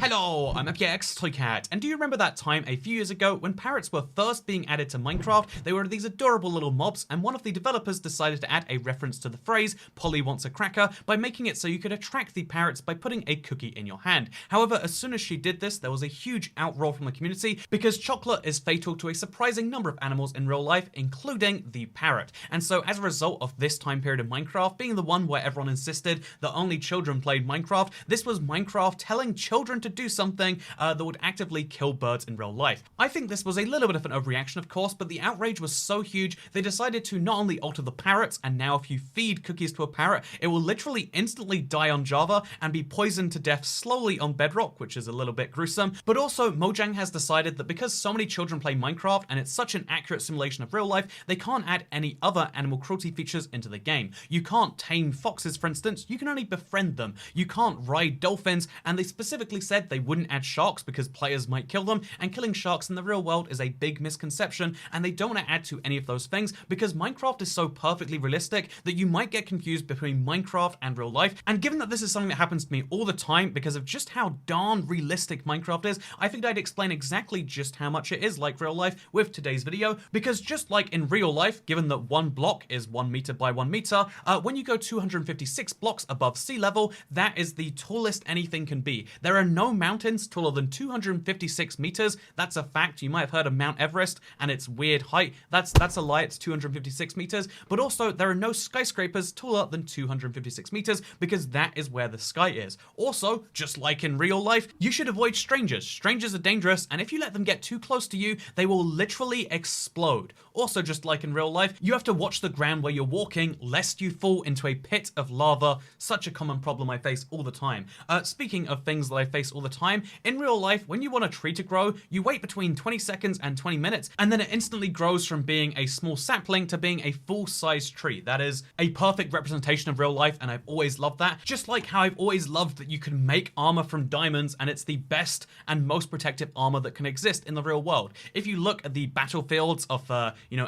Hello, I'm FPX Toycat, and do you remember that time a few years ago when parrots were first being added to Minecraft? They were these adorable little mobs, and one of the developers decided to add a reference to the phrase, Polly wants a cracker, by making it so you could attract the parrots by putting a cookie in your hand. However, as soon as she did this, there was a huge outroar from the community because chocolate is fatal to a surprising number of animals in real life, including the parrot. And so as a result of this time period of Minecraft being the one where everyone insisted that only children played Minecraft, this was Minecraft telling children to do something that would actively kill birds in real life. I think this was a little bit of an overreaction, of course, but the outrage was so huge they decided to not only alter the parrots, and now if you feed cookies to a parrot, it will literally instantly die on Java and be poisoned to death slowly on Bedrock, which is a little bit gruesome. But also, Mojang has decided that because so many children play Minecraft and it's such an accurate simulation of real life, they can't add any other animal cruelty features into the game. You can't tame foxes, for instance, you can only befriend them. You can't ride dolphins, and they specifically said they wouldn't add sharks because players might kill them, and killing sharks in the real world is a big misconception, and they don't want to add to any of those things because Minecraft is so perfectly realistic that you might get confused between Minecraft and real life. And given that this is something that happens to me all the time because of just how darn realistic Minecraft is, I figured I'd explain exactly just how much it is like real life with today's video, because just like in real life, given that one block is 1 meter by 1 meter, when you go 256 blocks above sea level, that is the tallest anything can be. There are no mountains taller than 256 meters. That's a fact. You might have heard of Mount Everest and its weird height. That's a lie. It's 256 meters. But also, there are no skyscrapers taller than 256 meters because that is where the sky is. Also, just like in real life, you should avoid strangers. Strangers are dangerous, and if you let them get too close to you, they will literally explode. Also, just like in real life, you have to watch the ground where you're walking lest you fall into a pit of lava. Such a common problem I face all the time. Speaking of things that I face all the time, in real life, when you want a tree to grow, you wait between 20 seconds and 20 minutes, and then it instantly grows from being a small sapling to being a full-size tree. That is a perfect representation of real life, and I've always loved that. Just like how I've always loved that you can make armor from diamonds, and it's the best and most protective armor that can exist in the real world. If you look at the battlefields of,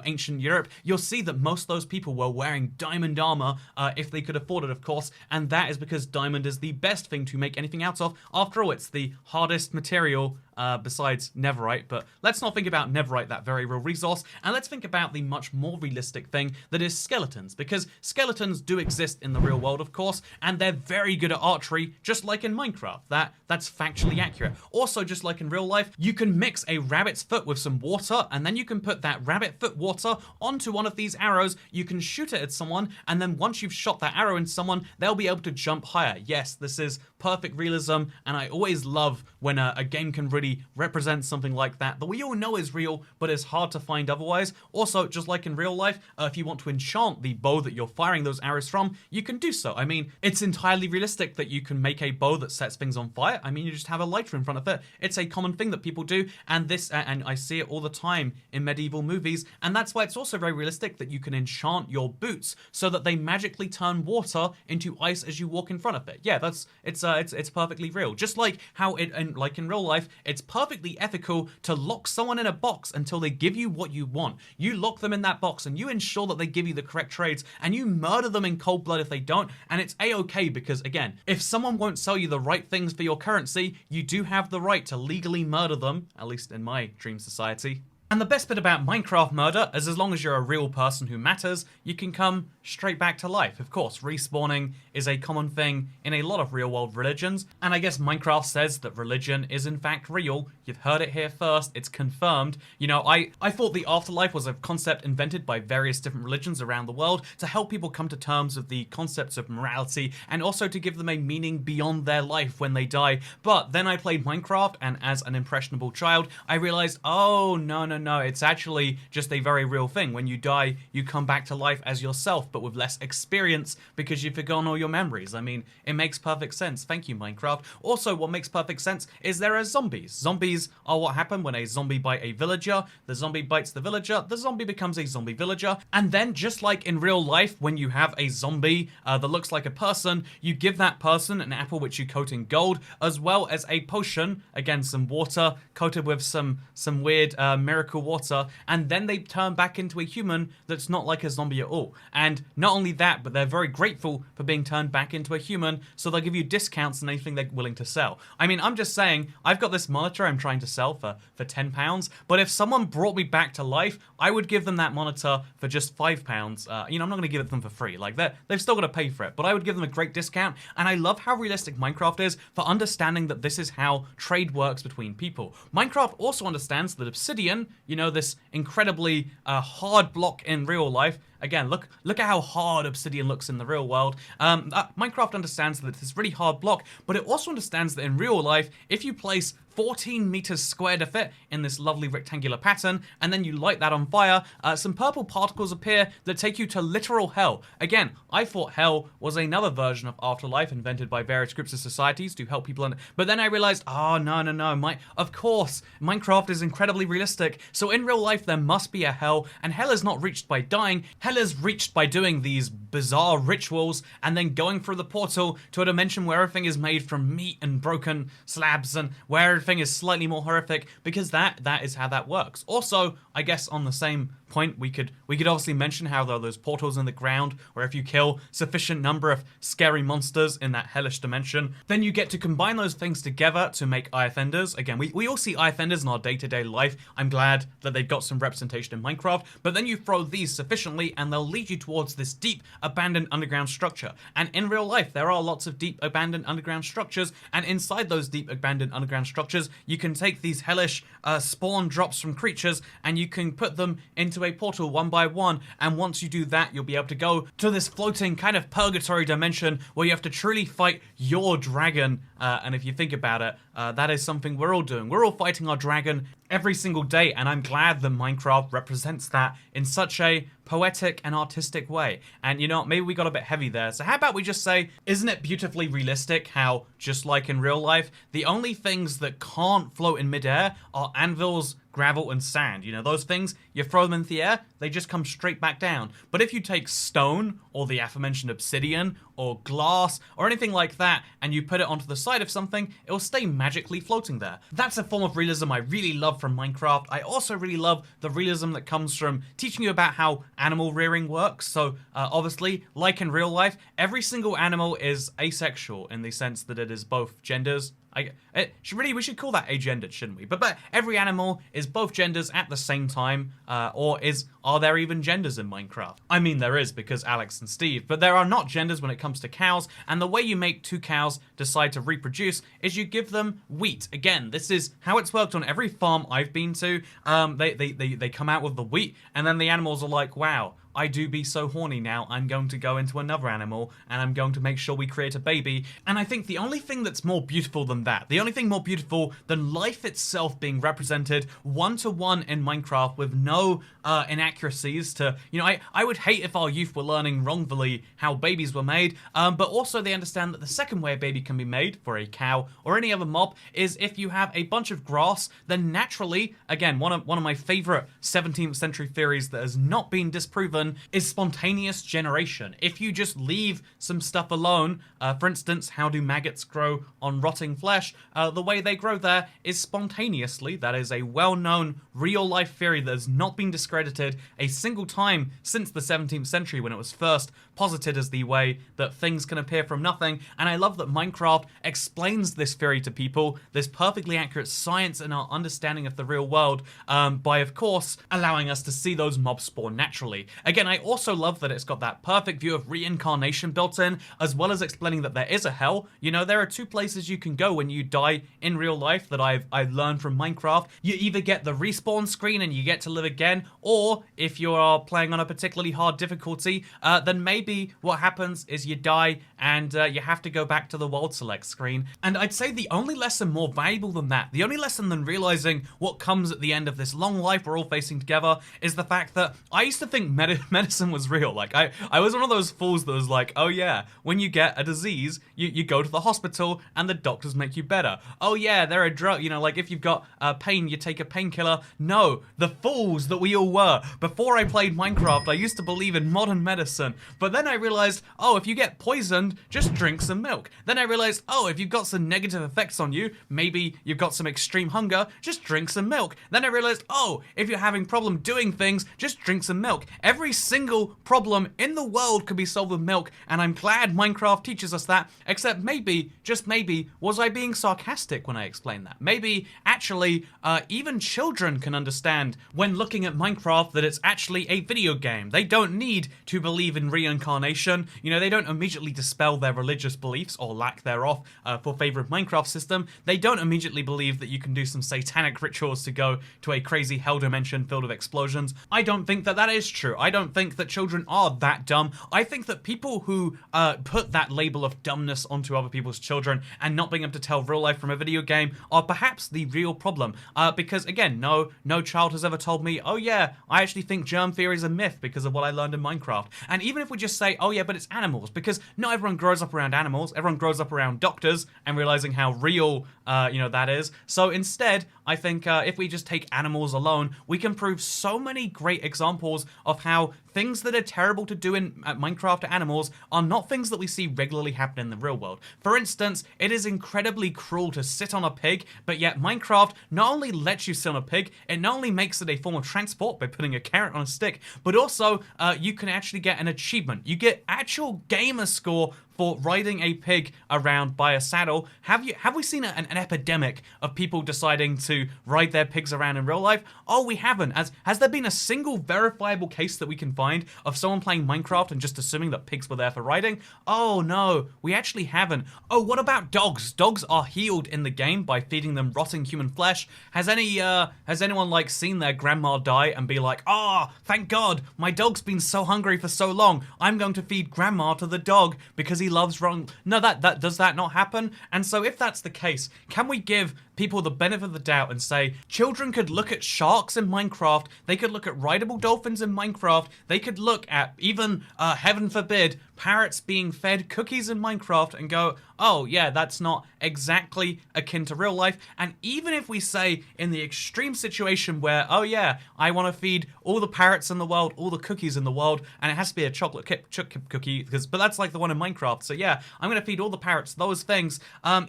ancient Europe, you'll see that most of those people were wearing diamond armor, if they could afford it, of course, and that is because diamond is the best thing to make anything out of. After all, it's the hardest material besides netherite, but let's not think about netherite, that very real resource, and let's think about the much more realistic thing that is skeletons, because skeletons do exist in the real world, of course, and they're very good at archery, just like in Minecraft. That's factually accurate. Also, just like in real life, you can mix a rabbit's foot with some water, and then you can put that rabbit foot water onto one of these arrows, you can shoot it at someone, and then once you've shot that arrow in someone, they'll be able to jump higher. Yes, this is perfect realism, and I always love when a game can really represent something like that we all know is real, but it's hard to find otherwise. Also, just like in real life, if you want to enchant the bow that you're firing those arrows from, you can do so. I mean, it's entirely realistic that you can make a bow that sets things on fire. I mean, you just have a lighter in front of it. It's a common thing that people do, and and I see it all the time in medieval movies, and that's why it's also very realistic that you can enchant your boots so that they magically turn water into ice as you walk in front of it. Yeah, it's perfectly real. Just like how like in real life, it's perfectly ethical to lock someone in a box until they give you what you want. You lock them in that box and you ensure that they give you the correct trades, and you murder them in cold blood if they don't, and it's a-okay because, again, if someone won't sell you the right things for your currency, you do have the right to legally murder them, at least in my dream society. And the best bit about Minecraft murder is as long as you're a real person who matters, you can come straight back to life. Of course, respawning is a common thing in a lot of real-world religions, and I guess Minecraft says that religion is in fact real. You've heard it here first, it's confirmed. You know, I thought the afterlife was a concept invented by various different religions around the world to help people come to terms with the concepts of morality, and also to give them a meaning beyond their life when they die. But then I played Minecraft, and as an impressionable child, I realized, oh, no, it's actually just a very real thing. When you die, you come back to life as yourself, but with less experience because you've forgotten all your memories. I mean, it makes perfect sense. Thank you, Minecraft. Also, what makes perfect sense is there are zombies. Zombies are what happen when a zombie bites a villager. The zombie bites the villager. The zombie becomes a zombie villager. And then, just like in real life, when you have a zombie that looks like a person, you give that person an apple which you coat in gold, as well as a potion, again, some water coated with some weird miracle water, and then they turn back into a human that's not like a zombie at all. And not only that, but they're very grateful for being turned back into a human, so they'll give you discounts on anything they're willing to sell. I mean, I'm just saying, I've got this monitor I'm trying to sell for £10, but if someone brought me back to life, I would give them that monitor for just £5. I'm not going to give it to them for free. Like, they've still got to pay for it, but I would give them a great discount, and I love how realistic Minecraft is for understanding that this is how trade works between people. Minecraft also understands that obsidian, this incredibly hard block in real life. Again, look at how hard obsidian looks in the real world. Minecraft understands that it's a really hard block, but it also understands that in real life, if you place 14 meters squared of it in this lovely rectangular pattern, and then you light that on fire, some purple particles appear that take you to literal hell. Again, I thought hell was another version of Afterlife invented by various groups of societies to help people, but then I realized, oh, no, of course, Minecraft is incredibly realistic, so in real life there must be a hell, and hell is not reached by dying, hell is reached by doing these bizarre rituals, and then going through the portal to a dimension where everything is made from meat and broken slabs, and where everything is slightly more horrific, because that is how that works. Also, I guess on the same point, we could obviously mention how there are those portals in the ground where if you kill sufficient number of scary monsters in that hellish dimension, then you get to combine those things together to make IF enders. Again, we all see IF enders in our day-to-day life. I'm glad that they've got some representation in Minecraft, but then you throw these sufficiently and they'll lead you towards this deep abandoned underground structure. And in real life, there are lots of deep abandoned underground structures, and inside those deep abandoned underground structures, you can take these hellish spawn drops from creatures and you can put them into a portal one by one, and once you do that, you'll be able to go to this floating kind of purgatory dimension where you have to truly fight your dragon, and if you think about it, that is something we're all doing. We're all fighting our dragon every single day, and I'm glad that Minecraft represents that in such a poetic and artistic way. And maybe we got a bit heavy there, so how about we just say, isn't it beautifully realistic how, just like in real life, the only things that can't float in midair are anvils, gravel, and sand. Those things, you throw them into the air, they just come straight back down. But if you take stone, or the aforementioned obsidian, or glass, or anything like that, and you put it onto the side of something, it will stay magically floating there. That's a form of realism I really love from Minecraft. I also really love the realism that comes from teaching you about how animal rearing works. So obviously, like in real life, every single animal is asexual in the sense that it is both genders. We should call that agendered, shouldn't we? But every animal is both genders at the same time, are there even genders in Minecraft? I mean, there is, because Alex and Steve, but there are not genders when it comes to cows, and the way you make two cows decide to reproduce is you give them wheat. Again, this is how it's worked on every farm I've been to. They come out with the wheat, and then the animals are like, wow, I do be so horny now, I'm going to go into another animal and I'm going to make sure we create a baby. And I think the only thing that's more beautiful than that, the only thing more beautiful than life itself being represented one-to-one in Minecraft with no inaccuracies to, I would hate if our youth were learning wrongfully how babies were made, but also they understand that the second way a baby can be made for a cow or any other mob is if you have a bunch of grass, then naturally, again, one of my favorite 17th century theories that has not been disproven is spontaneous generation. If you just leave some stuff alone, for instance, how do maggots grow on rotting flesh? The way they grow there is spontaneously. That is a well-known real-life theory that has not been discredited a single time since the 17th century when it was first posited as the way that things can appear from nothing. And I love that Minecraft explains this theory to people, this perfectly accurate science in our understanding of the real world, by, of course, allowing us to see those mobs spawn naturally. Again, I also love that it's got that perfect view of reincarnation built in, as well as explaining that there is a hell. There are two places you can go when you die in real life that I've learned from Minecraft. You either get the respawn screen and you get to live again, or if you are playing on a particularly hard difficulty, then maybe what happens is you die and you have to go back to the world select screen. And I'd say the only lesson more valuable than that, the only lesson than realizing what comes at the end of this long life we're all facing together, is the fact that I used to think medicine was real. Like, I was one of those fools that was like, oh yeah, when you get a disease, you go to the hospital and the doctors make you better. Oh yeah, they're a drug, like if you've got pain, you take a painkiller. No, the fools that we all were. Before I played Minecraft, I used to believe in modern medicine, but then I realized, oh, if you get poisoned, just drink some milk. Then I realized, oh, if you've got some negative effects on you, maybe you've got some extreme hunger, just drink some milk. Then I realized, oh, if you're having problem doing things, just drink some milk. Every every single problem in the world could be solved with milk, and I'm glad Minecraft teaches us that, except maybe, just maybe, was I being sarcastic when I explained that? Maybe, actually, even children can understand when looking at Minecraft that it's actually a video game. They don't need to believe in reincarnation. You know, they don't immediately dispel their religious beliefs, or lack thereof, for favor of Minecraft system. They don't immediately believe that you can do some satanic rituals to go to a crazy hell dimension filled with explosions. I don't think that that is true. I don't think that children are that dumb. I think that people who put that label of dumbness onto other people's children and not being able to tell real life from a video game are perhaps the real problem. Because again, no child has ever told me, oh yeah, I actually think germ theory is a myth because of what I learned in Minecraft. And even if we just say, oh yeah, but it's animals, because not everyone grows up around animals, everyone grows up around doctors and realizing how real that is. So instead, I think if we just take animals alone, we can prove so many great examples of how things that are terrible to do in Minecraft to animals are not things that we see regularly happen in the real world. For instance, it is incredibly cruel to sit on a pig, but yet Minecraft not only lets you sit on a pig, it not only makes it a form of transport by putting a carrot on a stick, but also you can actually get an achievement. You get actual gamer score for riding a pig around by a saddle. Have we seen an epidemic of people deciding to ride their pigs around in real life? Oh, we haven't. Has there been a single verifiable case that we can find of someone playing Minecraft and just assuming that pigs were there for riding? Oh no, we actually haven't. Oh, what about dogs? Dogs are healed in the game by feeding them rotting human flesh. Has anyone like seen their grandma die and be like, oh, thank God, my dog's been so hungry for so long, I'm going to feed grandma to the dog because he loves wrong. No, that does that not happen? And so if that's the case, can we give people the benefit of the doubt and say children could look at sharks in Minecraft, they could look at rideable dolphins in Minecraft, they could look at even, heaven forbid, parrots being fed cookies in Minecraft and go, oh yeah, that's not exactly akin to real life. And even if we say in the extreme situation where, oh yeah, I want to feed all the parrots in the world, all the cookies in the world, and it has to be a chocolate chip cookie, but that's like the one in Minecraft, so yeah, I'm going to feed all the parrots those things.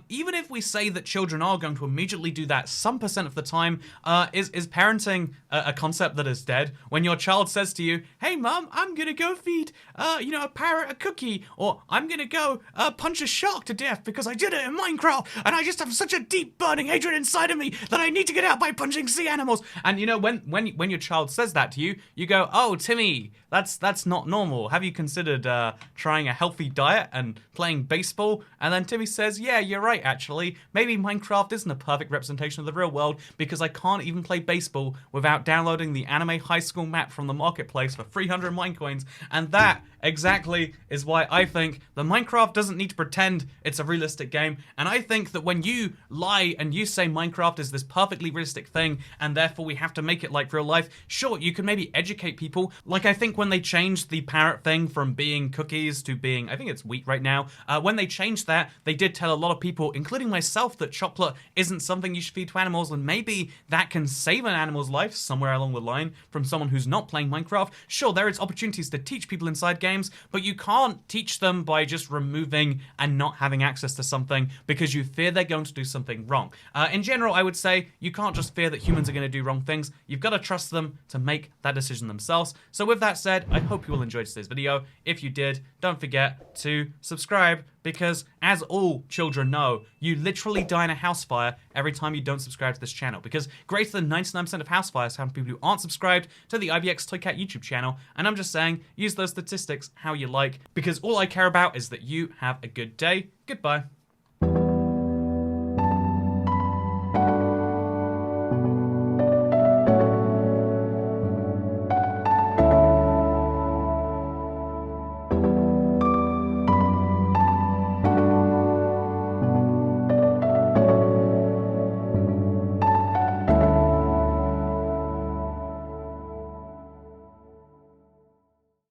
Even if we say that children are going to immediately do that some percent of the time, is parenting a concept that is dead? When your child says to you, hey mom, I'm going to go feed, a parrot a cookie, or I'm going to go punch a shark to death because I did it in Minecraft and I just have such a deep burning hatred inside of me that I need to get out by punching sea animals. And when your child says that to you, you go, oh Timmy, that's not normal. Have you considered trying a healthy diet and playing baseball? And then Timmy says, yeah, you're right actually. Maybe Minecraft isn't a perfect representation of the real world because I can't even play baseball without downloading the anime high school map from the marketplace for 300 Minecoins. And that exactly is why I think that Minecraft doesn't need to pretend it's a realistic game. And I think that when you lie and you say Minecraft is this perfectly realistic thing and therefore we have to make it like real life, sure, you can maybe educate people. Like I think when they changed the parrot thing from being cookies to being, I think it's wheat right now, when they changed that, they did tell a lot of people, including myself, that chocolate isn't something you should feed to animals, and maybe that can save an animal's life somewhere along the line from someone who's not playing Minecraft. Sure, there is opportunities to teach people inside games, but you can't teach them by just removing and not having access to something because you fear they're going to do something wrong. In general, I would say you can't just fear that humans are going to do wrong things. You've got to trust them to make that decision themselves. So with that said, I hope you all enjoyed today's video. If you did, don't forget to subscribe because, as all children know, you literally die in a house fire every time you don't subscribe to this channel, because greater than 99% of house fires happen to people who aren't subscribed to the IBX Toycat YouTube channel, and I'm just saying, use those statistics how you like, because all I care about is that you have a good day. Goodbye.